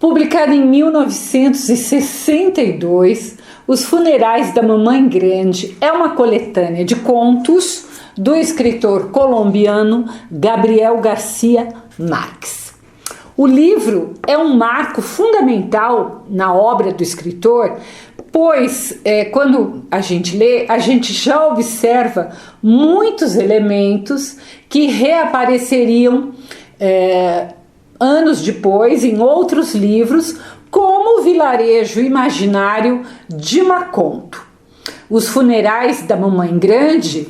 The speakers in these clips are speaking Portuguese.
Publicado em 1962, Os Funerais da Mamãe Grande é uma coletânea de contos do escritor colombiano Gabriel Garcia Márquez. O livro é um marco fundamental na obra do escritor, pois quando a gente lê, a gente já observa muitos elementos que reapareceriam anos depois em outros livros, como o vilarejo imaginário de Macondo. Os Funerais da Mamãe Grande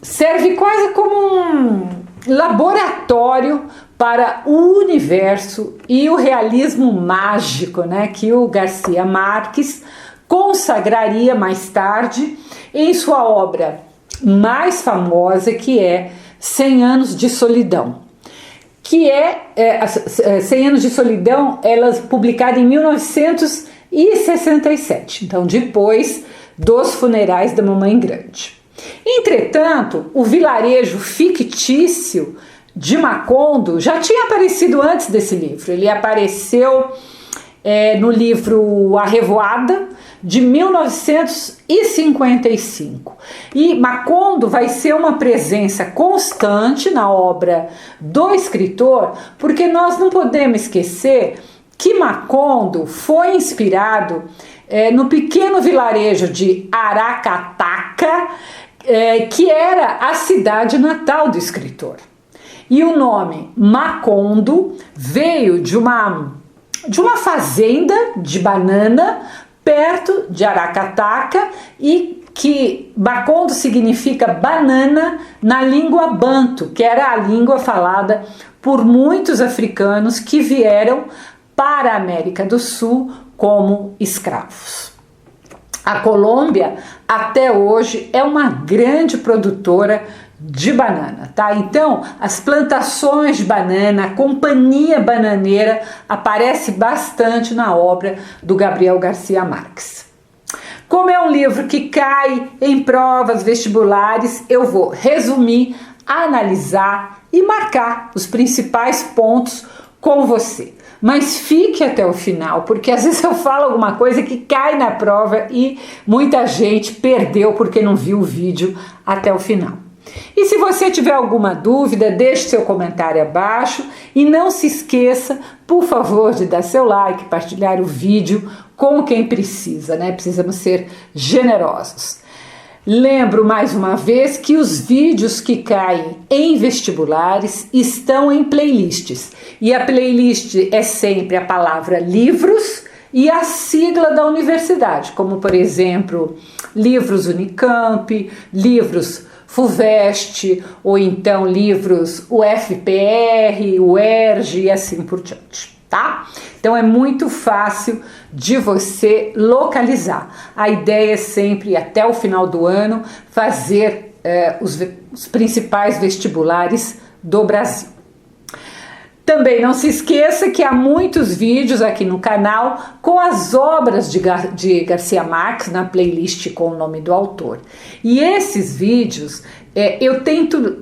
serve quase como um laboratório para o universo e o realismo mágico, que o Garcia Márquez consagraria mais tarde em sua obra mais famosa, que é 100 Anos de Solidão. Que é 100 Anos de Solidão, ela publicada em 1967, então depois dos Funerais da Mamãe Grande. Entretanto, o vilarejo fictício de Macondo já tinha aparecido antes desse livro. Ele apareceu no livro A Revoada, de 1955. E Macondo vai ser uma presença constante na obra do escritor, porque nós não podemos esquecer que Macondo foi inspirado no pequeno vilarejo de Aracataca, que era a cidade natal do escritor. E o nome Macondo veio de uma fazenda de banana perto de Aracataca, e que Macondo significa banana na língua banto, que era a língua falada por muitos africanos que vieram para a América do Sul como escravos. A Colômbia, até hoje, é uma grande produtora de banana, tá? Então, as plantações de banana, a companhia bananeira aparece bastante na obra do Gabriel Garcia Márquez. Como é um livro que cai em provas vestibulares, eu vou resumir, analisar e marcar os principais pontos com você. Mas fique até o final, porque às vezes eu falo alguma coisa que cai na prova e muita gente perdeu porque não viu o vídeo até o final. E se você tiver alguma dúvida, deixe seu comentário abaixo e não se esqueça, por favor, de dar seu like, partilhar o vídeo com quem precisa, Precisamos ser generosos. Lembro mais uma vez que os vídeos que caem em vestibulares estão em playlists. E a playlist é sempre a palavra livros e a sigla da universidade, como por exemplo, livros Unicamp, livros FUVEST, ou então livros UFPR, UERJ e assim por diante, tá? Então é muito fácil de você localizar. A ideia é sempre, até o final do ano, fazer os principais vestibulares do Brasil. Também não se esqueça que há muitos vídeos aqui no canal com as obras de Garcia Márquez na playlist com o nome do autor. E esses vídeos eu tento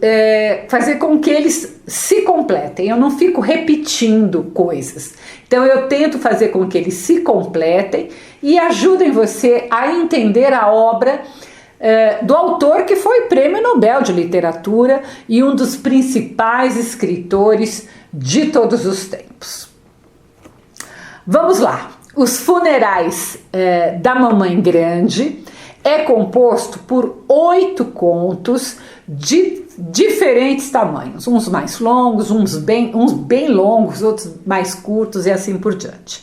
fazer com que eles se completem, eu não fico repetindo coisas. Então eu tento fazer com que eles se completem e ajudem você a entender a obra do autor que foi Prêmio Nobel de Literatura e um dos principais escritores de todos os tempos. Vamos lá. Os Funerais da Mamãe Grande é composto por 8 contos de diferentes tamanhos, uns mais longos, uns bem longos, outros mais curtos e assim por diante.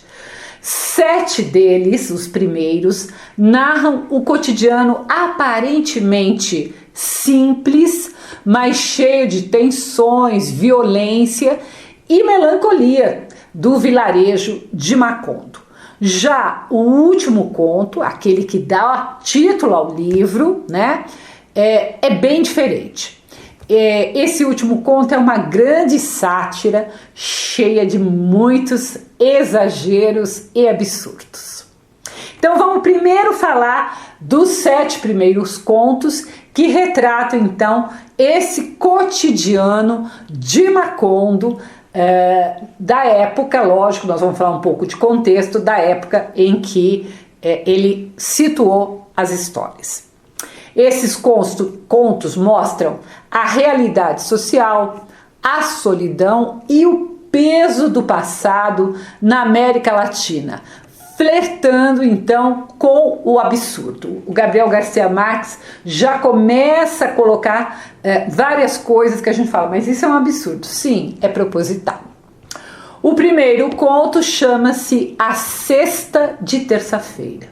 7 deles, os primeiros, narram o cotidiano aparentemente simples, mas cheio de tensões, violência e melancolia do vilarejo de Macondo. Já o último conto, aquele que dá título ao livro, é bem diferente. Esse último conto é uma grande sátira cheia de muitos exageros e absurdos. Então vamos primeiro falar dos 7 primeiros contos que retratam então esse cotidiano de Macondo da época, lógico, nós vamos falar um pouco de contexto, da época em que ele situou as histórias. Esses contos mostram a realidade social, a solidão e o peso do passado na América Latina, flertando então com o absurdo. O Gabriel Garcia Marques já começa a colocar várias coisas que a gente fala, mas isso é um absurdo. Sim, é proposital. O primeiro conto chama-se A Sexta de Terça-feira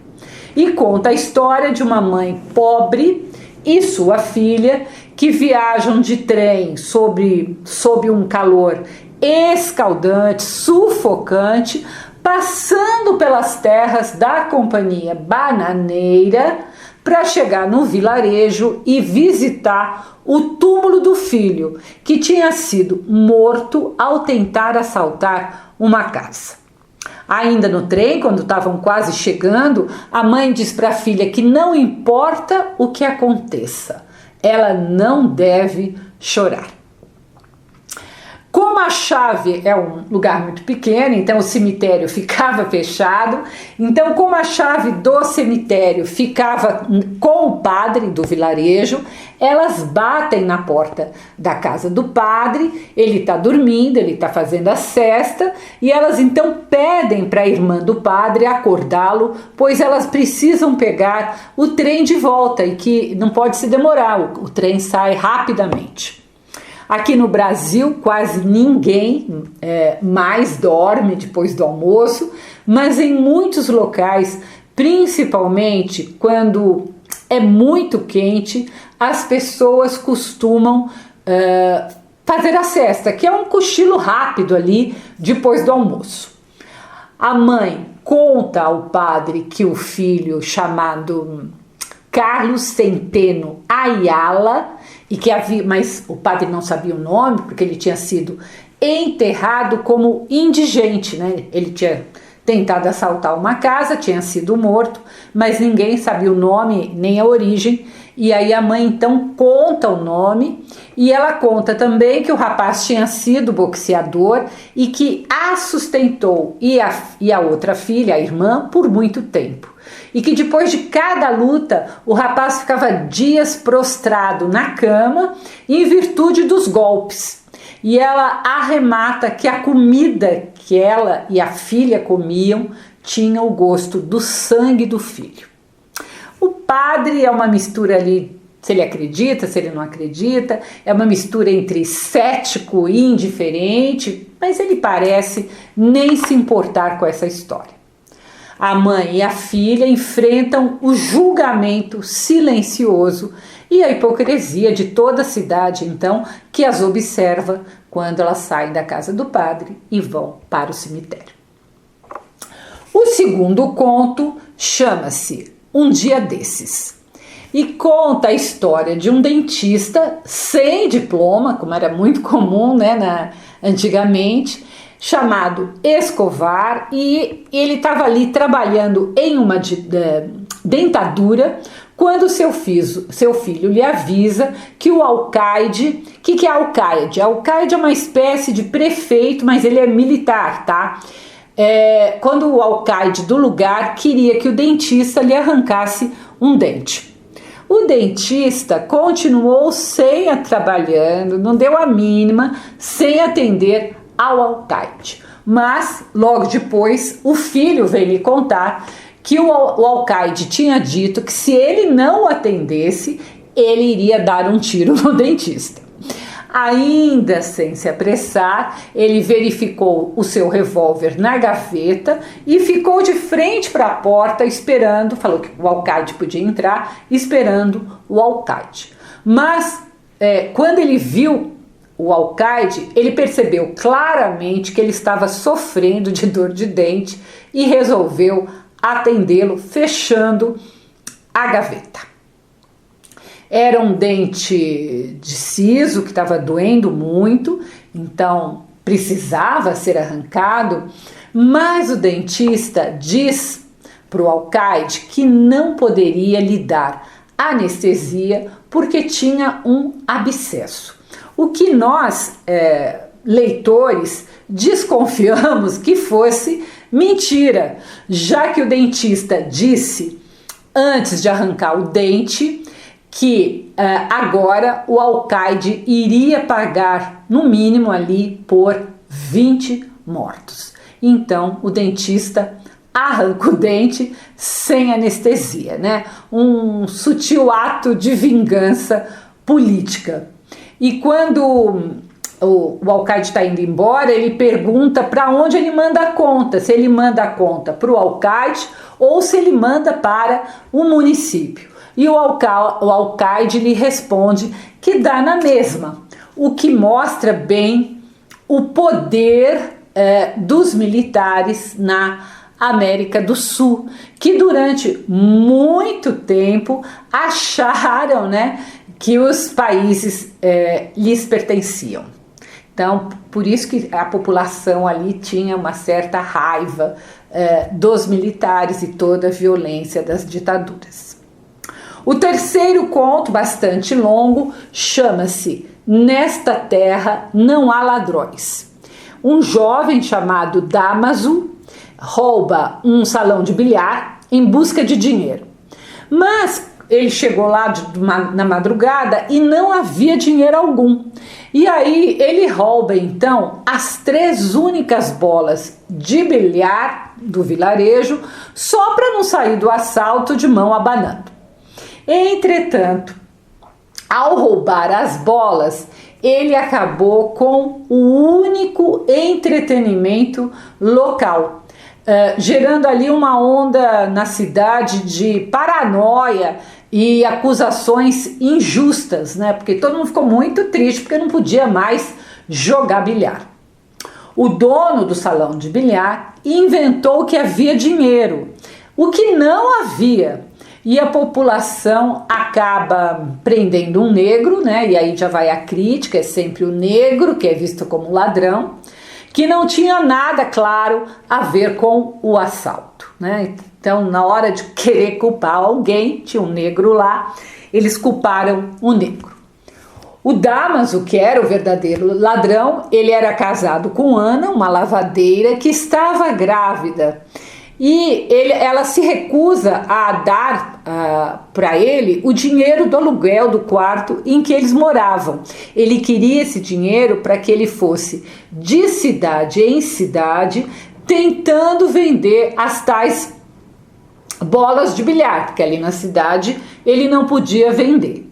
e conta a história de uma mãe pobre e sua filha que viajam de trem sob um calor escaldante, sufocante, passando pelas terras da companhia bananeira para chegar no vilarejo e visitar o túmulo do filho, que tinha sido morto ao tentar assaltar uma casa. Ainda no trem, quando estavam quase chegando, a mãe diz para a filha que não importa o que aconteça, ela não deve chorar. Como a chave é um lugar muito pequeno, então o cemitério ficava fechado, então como a chave do cemitério ficava com o padre do vilarejo, elas batem na porta da casa do padre, ele está dormindo, ele está fazendo a sesta, e elas então pedem para a irmã do padre acordá-lo, pois elas precisam pegar o trem de volta e que não pode se demorar, o trem sai rapidamente. Aqui no Brasil, quase ninguém mais dorme depois do almoço, mas em muitos locais, principalmente quando é muito quente, as pessoas costumam fazer a siesta, que é um cochilo rápido ali depois do almoço. A mãe conta ao padre que o filho, chamado Carlos Centeno Ayala, e que havia, mas o padre não sabia o nome, porque ele tinha sido enterrado como indigente, né? Ele tinha tentado assaltar uma casa, tinha sido morto, mas ninguém sabia o nome nem a origem, e aí a mãe então conta o nome, e ela conta também que o rapaz tinha sido boxeador e que a sustentou e a outra filha, a irmã, por muito tempo. E que depois de cada luta o rapaz ficava dias prostrado na cama em virtude dos golpes. E ela arremata que a comida que ela e a filha comiam tinha o gosto do sangue do filho. O padre é uma mistura ali, se ele acredita, se ele não acredita, é uma mistura entre cético e indiferente, mas ele parece nem se importar com essa história. A mãe e a filha enfrentam o julgamento silencioso e a hipocrisia de toda a cidade, então, que as observa quando elas saem da casa do padre e vão para o cemitério. O segundo conto chama-se Um Dia Desses e conta a história de um dentista sem diploma, como era muito comum, né, antigamente, chamado Escovar, e ele estava ali trabalhando em uma dentadura quando seu filho lhe avisa que o alcaide... O que é alcaide? Alcaide é uma espécie de prefeito, mas ele é militar, tá? Quando o alcaide do lugar queria que o dentista lhe arrancasse um dente. O dentista continuou trabalhando, não deu a mínima, sem atender ao alcaide. Mas, logo depois, o filho veio lhe contar que o alcaide tinha dito que se ele não o atendesse, ele iria dar um tiro no dentista. Ainda sem se apressar, ele verificou o seu revólver na gaveta e ficou de frente para a porta esperando, falou que o alcaide podia entrar, esperando o alcaide. Mas, quando ele viu o alcaide, ele percebeu claramente que ele estava sofrendo de dor de dente e resolveu atendê-lo, fechando a gaveta. Era um dente de siso que estava doendo muito, então precisava ser arrancado, mas o dentista diz para o alcaide que não poderia lhe dar anestesia porque tinha um abscesso. O que nós leitores, desconfiamos que fosse mentira, já que o dentista disse, antes de arrancar o dente, que agora o alcaide iria pagar, no mínimo ali, por 20 mortos. Então, o dentista arranca o dente sem anestesia, né? Um sutil ato de vingança política. E quando o alcaide está indo embora, ele pergunta para onde ele manda a conta, se ele manda a conta para o alcaide ou se ele manda para o município. E o alcaide lhe responde que dá na mesma, o que mostra bem o poder dos militares na América do Sul, que durante muito tempo acharam, né, que os países lhes pertenciam. Então, por isso que a população ali tinha uma certa raiva dos militares e toda a violência das ditaduras. O terceiro conto, bastante longo, chama-se Nesta Terra Não Há Ladrões. Um jovem chamado Dámaso rouba um salão de bilhar em busca de dinheiro. Mas ele chegou lá na madrugada e não havia dinheiro algum. E aí ele rouba então as 3 únicas bolas de bilhar do vilarejo, só para não sair do assalto de mão abanando. Entretanto, ao roubar as bolas, ele acabou com o único entretenimento local, gerando ali uma onda na cidade de paranoia e acusações injustas, né? Porque todo mundo ficou muito triste porque não podia mais jogar bilhar. O dono do salão de bilhar inventou que havia dinheiro, o que não havia. E a população acaba prendendo um negro, né? E aí já vai a crítica, é sempre o negro que é visto como ladrão, que não tinha nada, claro, a ver com o assalto, né? Então, na hora de querer culpar alguém, tinha um negro lá, eles culparam o negro. O Dámaso, que era o verdadeiro ladrão, ele era casado com Ana, uma lavadeira, que estava grávida. E ela se recusa a dar para ele o dinheiro do aluguel do quarto em que eles moravam. Ele queria esse dinheiro para que ele fosse de cidade em cidade tentando vender as tais bolas de bilhar, porque ali na cidade ele não podia vender.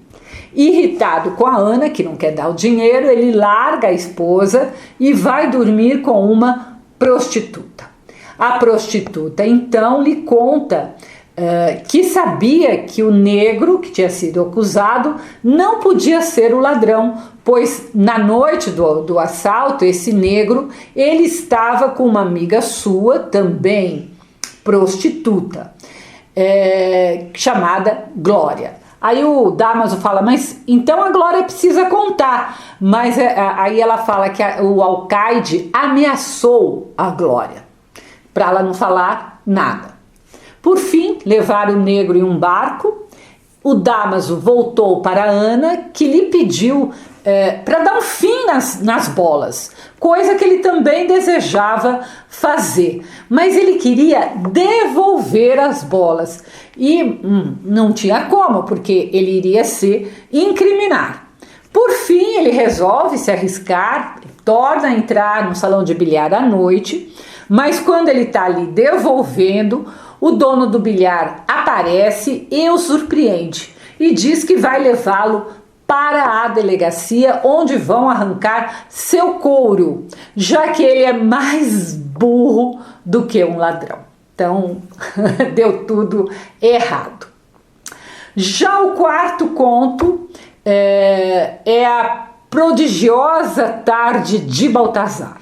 Irritado com a Ana, que não quer dar o dinheiro, ele larga a esposa e vai dormir com uma prostituta. A prostituta então lhe conta que sabia que o negro que tinha sido acusado não podia ser o ladrão, pois na noite do assalto, esse negro, ele estava com uma amiga sua, também prostituta, chamada Glória. Aí o Dámaso fala, mas então a Glória precisa contar. Mas aí ela fala que o alcaide ameaçou a Glória, para ela não falar nada. Por fim, levaram o negro em um barco. O Dámaso voltou para Ana, que lhe pediu para dar um fim nas bolas, coisa que ele também desejava fazer. Mas ele queria devolver as bolas e não tinha como, porque ele iria se incriminar. Por fim, ele resolve se arriscar, torna a entrar no salão de bilhar à noite, mas quando ele está ali devolvendo, o dono do bilhar aparece e o surpreende e diz que vai levá-lo para a delegacia, onde vão arrancar seu couro, já que ele é mais burro do que um ladrão. Então, deu tudo errado. Já o quarto conto é a prodigiosa tarde de Baltazar.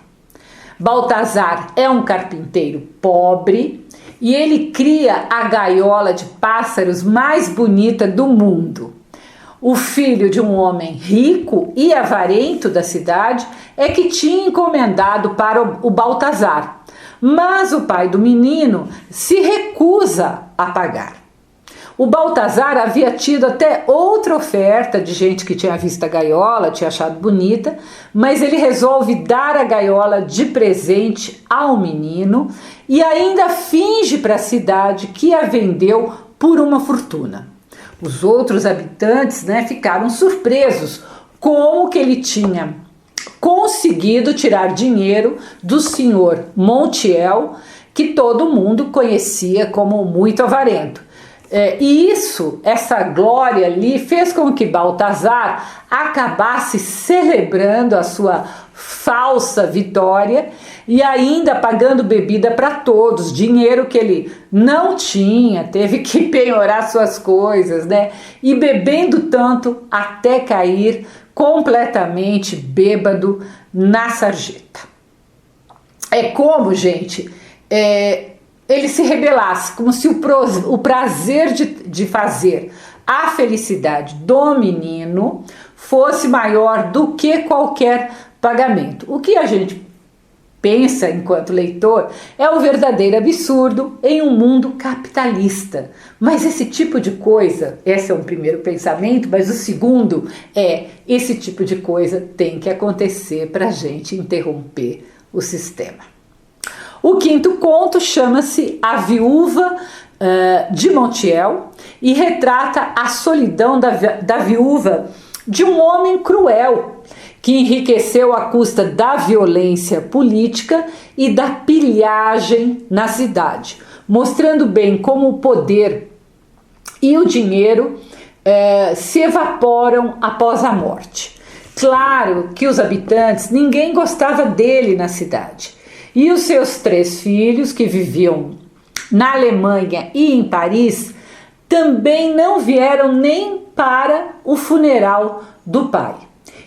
Baltazar é um carpinteiro pobre e ele cria a gaiola de pássaros mais bonita do mundo. O filho de um homem rico e avarento da cidade é que tinha encomendado para o Baltazar, mas o pai do menino se recusa a pagar. O Baltazar havia tido até outra oferta de gente que tinha visto a gaiola, tinha achado bonita, mas ele resolve dar a gaiola de presente ao menino e ainda finge para a cidade que a vendeu por uma fortuna. Os outros habitantes, né, ficaram surpresos como que ele tinha conseguido tirar dinheiro do senhor Montiel, que todo mundo conhecia como muito avarento. E essa glória ali, fez com que Baltazar acabasse celebrando a sua falsa vitória e ainda pagando bebida para todos, dinheiro que ele não tinha, teve que penhorar suas coisas, né? E bebendo tanto até cair completamente bêbado na sarjeta. É como, gente, ele se rebelasse, como se o prazer de fazer a felicidade do menino fosse maior do que qualquer pagamento. O que a gente pensa enquanto leitor é o verdadeiro absurdo em um mundo capitalista. Mas esse tipo de coisa, esse é um primeiro pensamento, mas o segundo esse tipo de coisa tem que acontecer para a gente interromper o sistema. O quinto conto chama-se A Viúva de Montiel e retrata a solidão da viúva de um homem cruel que enriqueceu à custa da violência política e da pilhagem na cidade, mostrando bem como o poder e o dinheiro se evaporam após a morte. Claro que os habitantes, ninguém gostava dele na cidade. E os seus 3 filhos, que viviam na Alemanha e em Paris, também não vieram nem para o funeral do pai.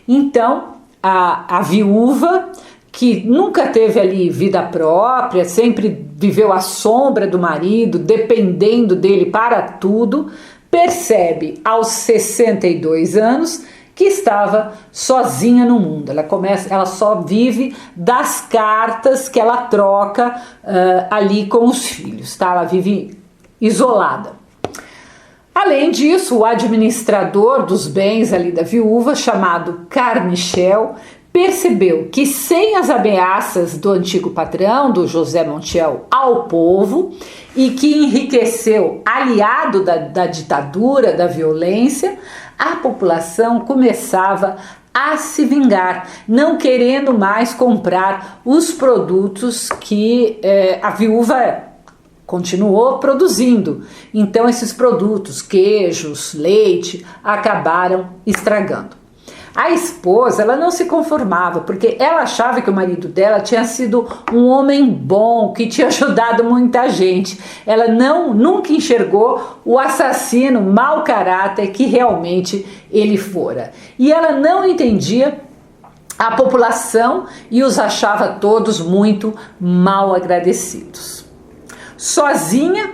Então, a viúva, que nunca teve ali vida própria, sempre viveu à sombra do marido, dependendo dele para tudo, percebe aos 62 anos que estava sozinha no mundo. Ela só vive das cartas que ela troca ali com os filhos, tá? Ela vive isolada. Além disso, o administrador dos bens ali da viúva, chamado Carmichael, percebeu que sem as ameaças do antigo patrão, do José Montiel, ao povo, e que enriqueceu, aliado da ditadura, da violência, a população começava a se vingar, não querendo mais comprar os produtos que a viúva continuou produzindo. Então esses produtos, queijos, leite, acabaram estragando. A esposa, ela não se conformava, porque ela achava que o marido dela tinha sido um homem bom, que tinha ajudado muita gente. Ela nunca enxergou o assassino mau caráter que realmente ele fora. E ela não entendia a população e os achava todos muito mal agradecidos. Sozinha,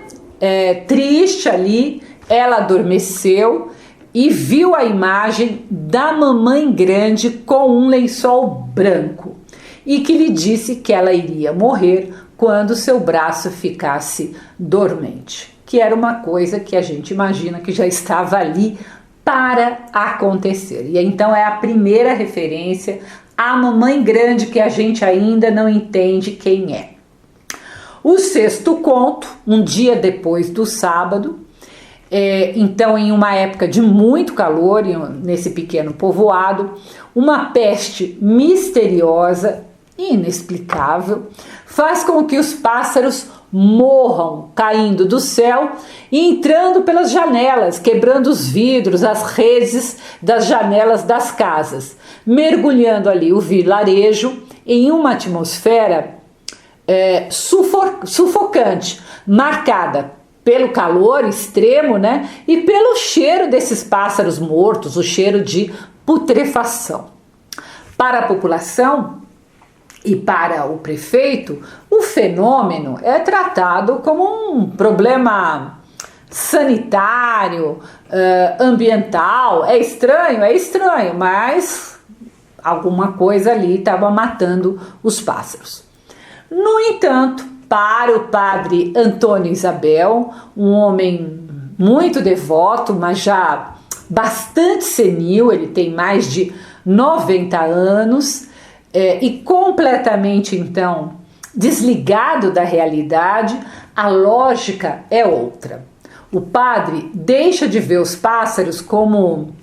triste ali, ela adormeceu e viu a imagem da mamãe grande com um lençol branco e que lhe disse que ela iria morrer quando seu braço ficasse dormente, que era uma coisa que a gente imagina que já estava ali para acontecer. E então é a primeira referência à mamãe grande que a gente ainda não entende quem é. O sexto conto, um dia depois do sábado, então em uma época de muito calor, nesse pequeno povoado, uma peste misteriosa e inexplicável faz com que os pássaros morram caindo do céu e entrando pelas janelas, quebrando os vidros, as redes das janelas das casas, mergulhando ali o vilarejo em uma atmosfera sufocante, marcada pelo calor extremo, né? E pelo cheiro desses pássaros mortos, o cheiro de putrefação. Para a população e para o prefeito, o fenômeno é tratado como um problema sanitário, ambiental. É estranho, mas alguma coisa ali estava matando os pássaros. No entanto, para o padre Antônio Isabel, um homem muito devoto, mas já bastante senil, ele tem mais de 90 anos e completamente então desligado da realidade. A lógica é outra. O padre deixa de ver os pássaros como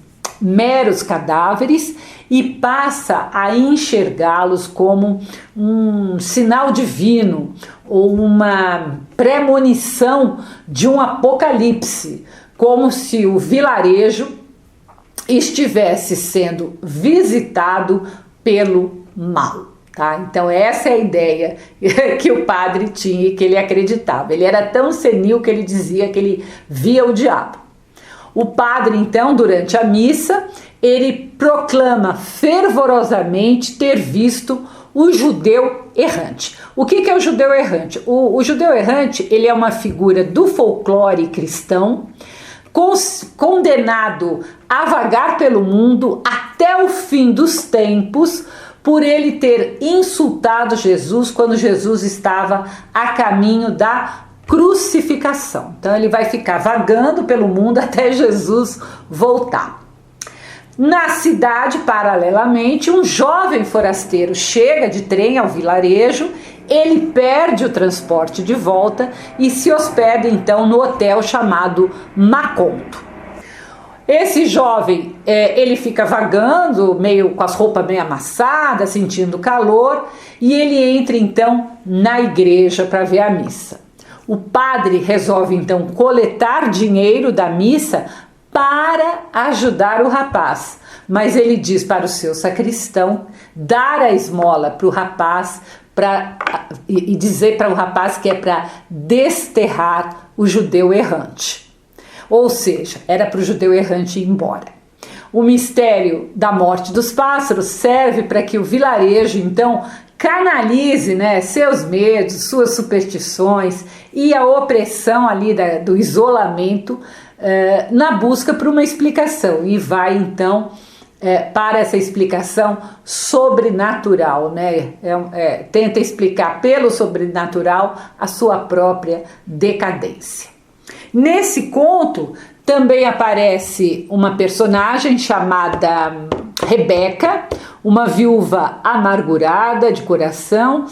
meros cadáveres e passa a enxergá-los como um sinal divino ou uma premonição de um apocalipse, como se o vilarejo estivesse sendo visitado pelo mal. Tá? Então essa é a ideia que o padre tinha e que ele acreditava. Ele era tão senil que ele dizia que ele via o diabo. O padre, então, durante a missa, ele proclama fervorosamente ter visto o judeu errante. O que é o judeu errante? O judeu errante, ele é uma figura do folclore cristão, condenado a vagar pelo mundo até o fim dos tempos, por ele ter insultado Jesus quando Jesus estava a caminho da crucificação. Então ele vai ficar vagando pelo mundo até Jesus voltar. Na cidade, paralelamente, um jovem forasteiro chega de trem ao vilarejo, ele perde o transporte de volta e se hospeda então no hotel chamado Macondo. Esse jovem, ele fica vagando, meio com as roupas meio amassadas, sentindo calor, e ele entra então na igreja para ver a missa. O padre resolve então coletar dinheiro da missa para ajudar o rapaz, mas ele diz para o seu sacristão dar a esmola para o rapaz e dizer para o rapaz que é para desterrar o judeu errante. Ou seja, era para o judeu errante ir embora. O mistério da morte dos pássaros serve para que o vilarejo, então, canalize, né, seus medos, suas superstições e a opressão ali do isolamento na busca por uma explicação. E vai, então, para essa explicação sobrenatural, né? Tenta explicar pelo sobrenatural a sua própria decadência. Nesse conto também aparece uma personagem chamada Rebeca, uma viúva amargurada de coração,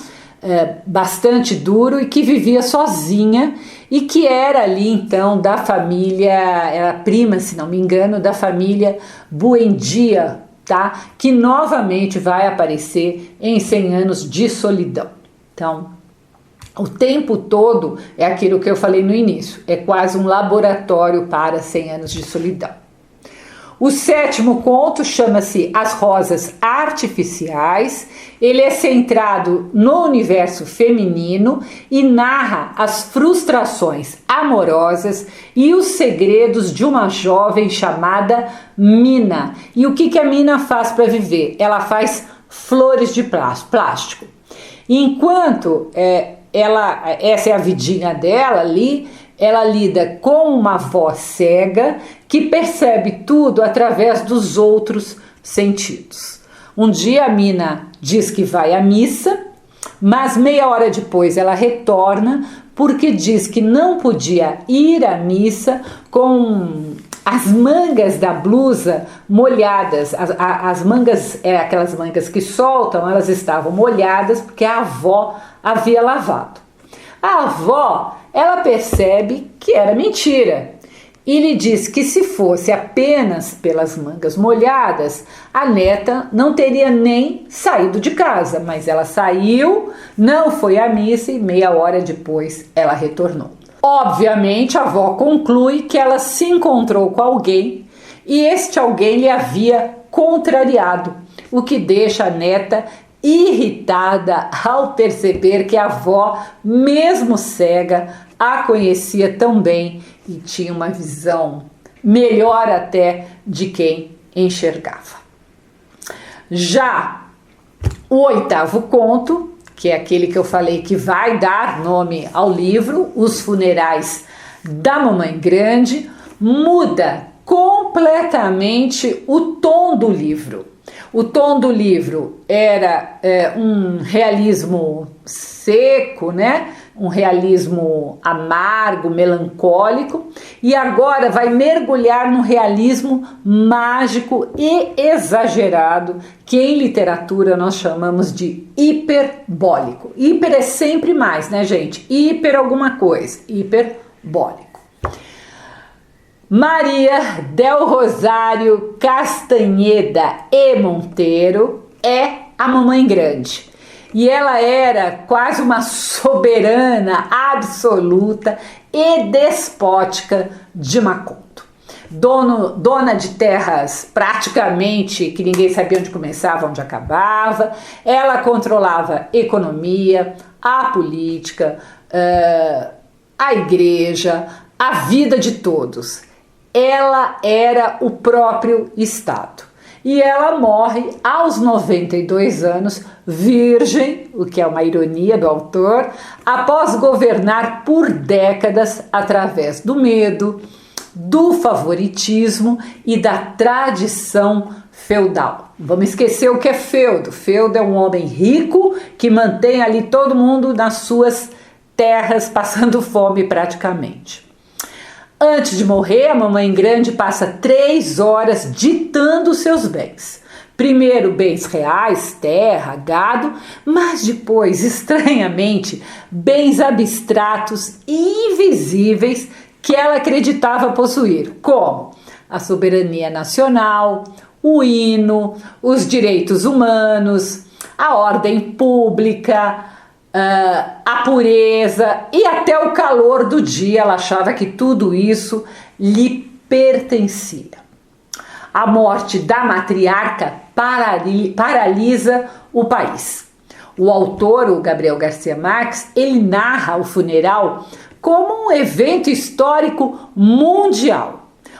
bastante duro e que vivia sozinha e que era ali então da família, era prima, se não me engano, da família Buendia, tá? Que novamente vai aparecer em 100 anos de solidão. Então, o tempo todo é aquilo que eu falei no início, é quase um laboratório para 100 anos de solidão. O sétimo conto chama-se As Rosas Artificiais. Ele é centrado no universo feminino e narra as frustrações amorosas e os segredos de uma jovem chamada Mina. E o que a Mina faz para viver? Ela faz flores de plástico. Enquanto essa é a vidinha dela ali, ela lida com uma avó cega que percebe tudo através dos outros sentidos. Um dia a Mina diz que vai à missa, mas meia hora depois ela retorna porque diz que não podia ir à missa com as mangas da blusa molhadas. As mangas, aquelas mangas que soltam, elas estavam molhadas porque a avó havia lavado. A avó, ela percebe que era mentira e lhe diz que se fosse apenas pelas mangas molhadas, a neta não teria nem saído de casa, mas ela saiu, não foi à missa e meia hora depois ela retornou. Obviamente a avó conclui que ela se encontrou com alguém e este alguém lhe havia contrariado, o que deixa a neta irritada ao perceber que a avó, mesmo cega, a conhecia tão bem e tinha uma visão melhor até de quem enxergava. Já o oitavo conto, que é aquele que eu falei que vai dar nome ao livro, Os Funerais da Mamãe Grande, muda completamente o tom do livro. O tom do livro era um realismo seco, né? um realismo amargo, melancólico, e agora vai mergulhar no realismo mágico e exagerado, que em literatura nós chamamos de hiperbólico. Hiper é sempre mais, né, gente? Hiper alguma coisa, hiperbólico. Maria del Rosário Castanheda e Monteiro é a Mamãe Grande. E ela era quase uma soberana absoluta e despótica de Macondo. Dona de terras praticamente que ninguém sabia onde começava, onde acabava. Ela controlava a economia, a política, a igreja, a vida de todos. Ela era o próprio Estado. E ela morre aos 92 anos, virgem, o que é uma ironia do autor, após governar por décadas através do medo, do favoritismo e da tradição feudal. Vamos esquecer o que é feudo. Feudo é um homem rico que mantém ali todo mundo nas suas terras, passando fome praticamente. Antes de morrer, a Mamãe Grande passa 3 horas ditando seus bens. Primeiro bens reais, terra, gado, mas depois, estranhamente, bens abstratos e invisíveis que ela acreditava possuir, como a soberania nacional, o hino, os direitos humanos, a ordem pública, a pureza e até o calor do dia. Ela achava que tudo isso lhe pertencia. A morte da matriarca paralisa o país. O autor, o Gabriel Garcia Marques, ele narra o funeral como um evento histórico mundial.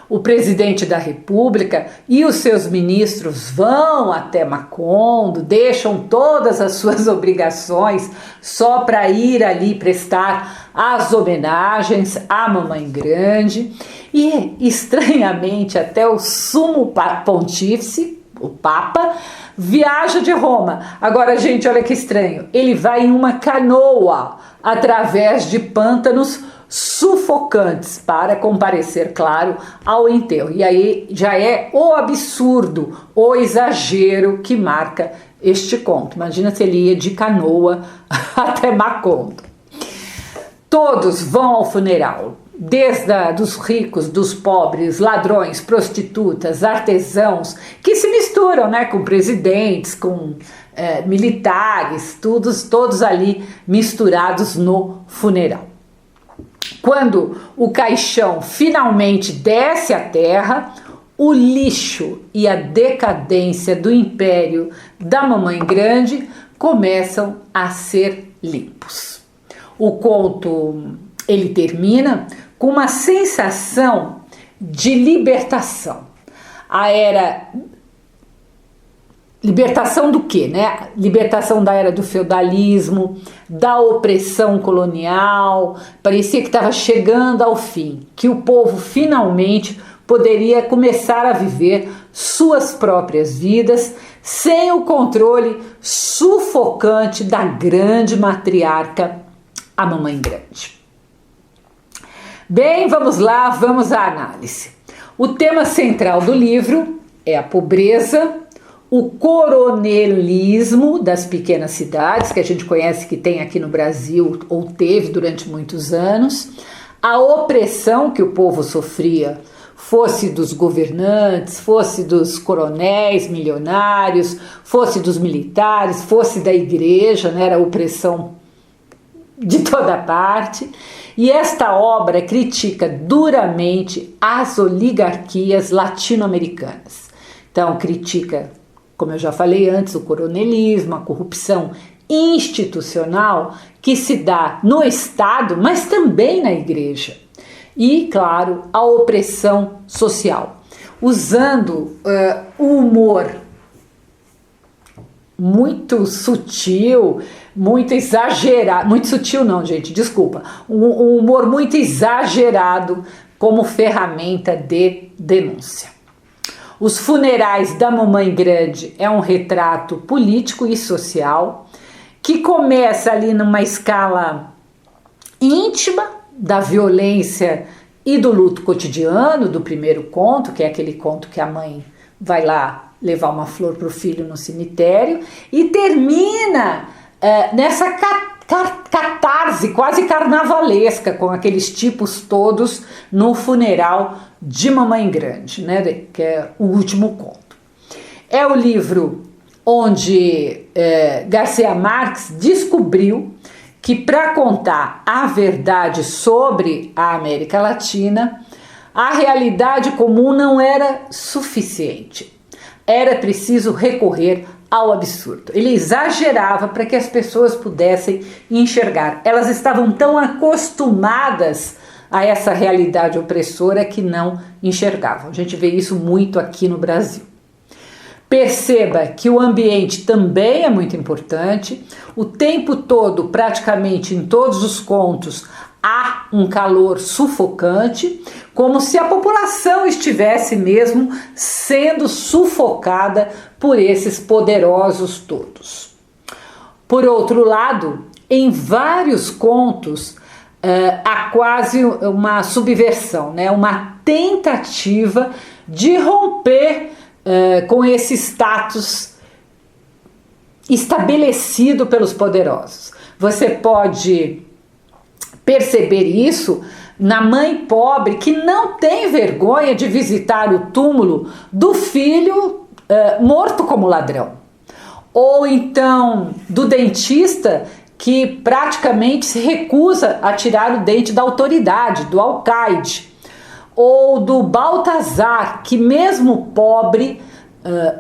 O presidente da República e os seus ministros vão até Macondo, deixam todas as suas obrigações só para ir ali prestar as homenagens à Mamãe Grande. E, estranhamente, até o sumo pontífice, o Papa, viaja de Roma. Agora, gente, olha que estranho. Ele vai em uma canoa através de pântanos sufocantes para comparecer, claro, ao enterro. E aí já é o absurdo, o exagero que marca este conto. Imagina se ele ia de canoa até Macondo. Todos vão ao funeral, desde dos ricos, dos pobres, ladrões, prostitutas, artesãos, que se misturam, né, com presidentes, com militares, todos ali misturados no funeral. Quando o caixão finalmente desce à terra, o lixo e a decadência do império da Mamãe Grande começam a ser limpos. O conto, ele termina com uma sensação de libertação. Libertação do quê, né? Libertação da era do feudalismo, da opressão colonial. Parecia que estava chegando ao fim, que o povo finalmente poderia começar a viver suas próprias vidas sem o controle sufocante da grande matriarca, a Mamãe Grande. Bem, vamos lá, vamos à análise. O tema central do livro é a pobreza, o coronelismo das pequenas cidades, que a gente conhece, que tem aqui no Brasil, ou teve durante muitos anos, a opressão que o povo sofria, fosse dos governantes, fosse dos coronéis milionários, fosse dos militares, fosse da igreja, né? Era opressão de toda parte. E esta obra critica duramente as oligarquias latino-americanas. Então, critica, como eu já falei antes, o coronelismo, a corrupção institucional que se dá no Estado, mas também na igreja. E, claro, a opressão social, usando o humor muito sutil, muito exagerado, muito sutil não, gente, desculpa, um humor muito exagerado como ferramenta de denúncia. Os funerais da Mamãe Grande é um retrato político e social que começa ali numa escala íntima da violência e do luto cotidiano do primeiro conto, que é aquele conto que a mãe vai lá levar uma flor para o filho no cemitério, e termina nessa catarse quase carnavalesca, com aqueles tipos todos no funeral de Mamãe Grande, né, que é o último conto. É o livro onde Garcia Marques descobriu que para contar a verdade sobre a América Latina, a realidade comum não era suficiente. Era preciso recorrer ao absurdo. Ele exagerava para que as pessoas pudessem enxergar. Elas estavam tão acostumadas a essa realidade opressora que não enxergavam. A gente vê isso muito aqui no Brasil. Perceba que o ambiente também é muito importante. O tempo todo, praticamente em todos os contos, há um calor sufocante, como se a população estivesse mesmo sendo sufocada por esses poderosos todos. Por outro lado, em vários contos há quase uma subversão, né? Uma tentativa de romper com esse status estabelecido pelos poderosos. Você pode perceber isso na mãe pobre que não tem vergonha de visitar o túmulo do filho morto como ladrão, ou então do dentista que praticamente se recusa a tirar o dente da autoridade, do alcaide, ou do Baltazar, que mesmo pobre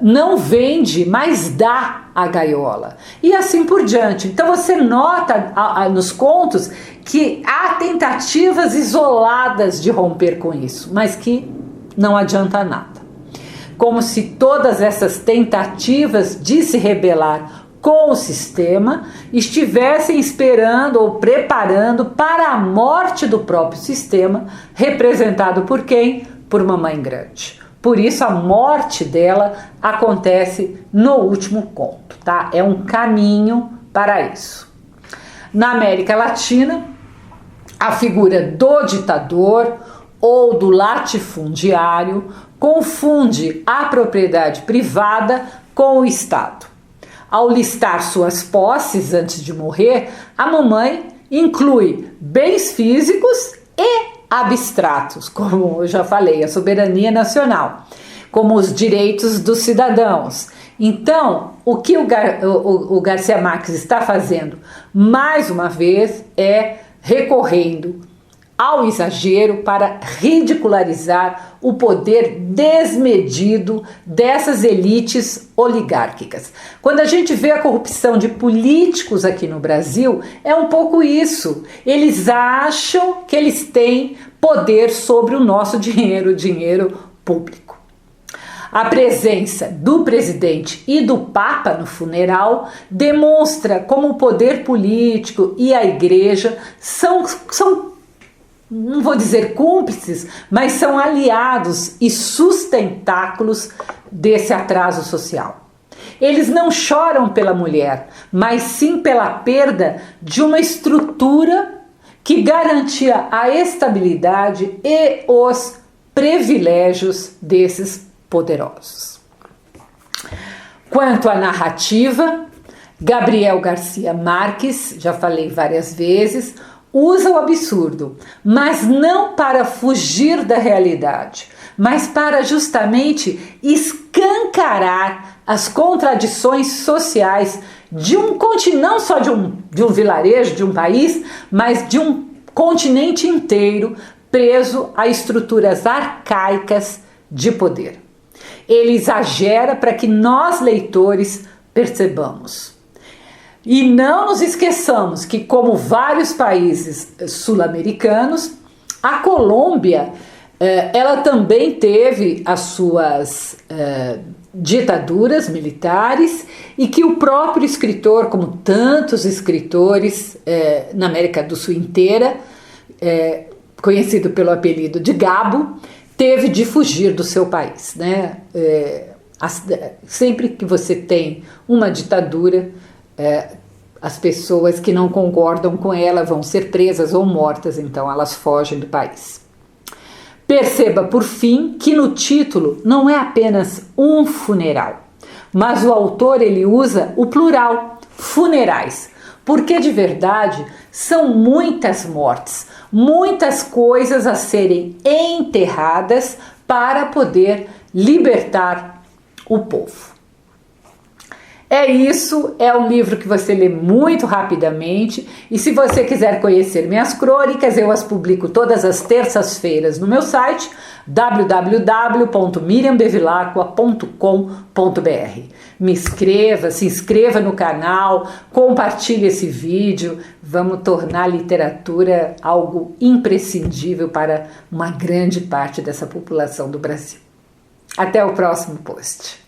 não vende, mas dá a gaiola, e assim por diante. Então você nota nos contos que há tentativas isoladas de romper com isso, mas que não adianta nada. Como se todas essas tentativas de se rebelar com o sistema estivessem esperando ou preparando para a morte do próprio sistema, representado por quem? Por Mamãe Grande. Por isso a morte dela acontece no último conto, tá? É um caminho para isso. Na América Latina, a figura do ditador ou do latifundiário confunde a propriedade privada com o Estado. Ao listar suas posses antes de morrer, a mamãe inclui bens físicos e abstratos, como eu já falei, a soberania nacional, como os direitos dos cidadãos. Então, o que o Garcia Marques está fazendo, mais uma vez, é recorrendo ao exagero para ridicularizar o poder desmedido dessas elites oligárquicas. Quando a gente vê a corrupção de políticos aqui no Brasil, é um pouco isso. Eles acham que eles têm poder sobre o nosso dinheiro, o dinheiro público. A presença do presidente e do Papa no funeral demonstra como o poder político e a igreja são não vou dizer cúmplices, mas são aliados e sustentáculos desse atraso social. Eles não choram pela mulher, mas sim pela perda de uma estrutura que garantia a estabilidade e os privilégios desses poderosos. Quanto à narrativa, Gabriel Garcia Marques, já falei várias vezes, usa o absurdo, mas não para fugir da realidade, mas para justamente escancarar as contradições sociais de um continente, não só de um vilarejo, de um país, mas de um continente inteiro preso a estruturas arcaicas de poder. Ele exagera para que nós, leitores, percebamos. E não nos esqueçamos que, como vários países sul-americanos, a Colômbia ela também teve as suas ditaduras militares, e que o próprio escritor, como tantos escritores na América do Sul inteira, conhecido pelo apelido de Gabo, teve de fugir do seu país, né? Sempre que você tem uma ditadura, as pessoas que não concordam com ela vão ser presas ou mortas, então elas fogem do país. Perceba, por fim, que no título não é apenas um funeral, mas o autor ele usa o plural, funerais, porque de verdade são muitas mortes, muitas coisas a serem enterradas para poder libertar o povo. É isso, é um livro que você lê muito rapidamente, e se você quiser conhecer minhas crônicas, eu as publico todas as terças-feiras no meu site www.miriambevilacqua.com.br. Se inscreva no canal, compartilhe esse vídeo, vamos tornar a literatura algo imprescindível para uma grande parte dessa população do Brasil. Até o próximo post.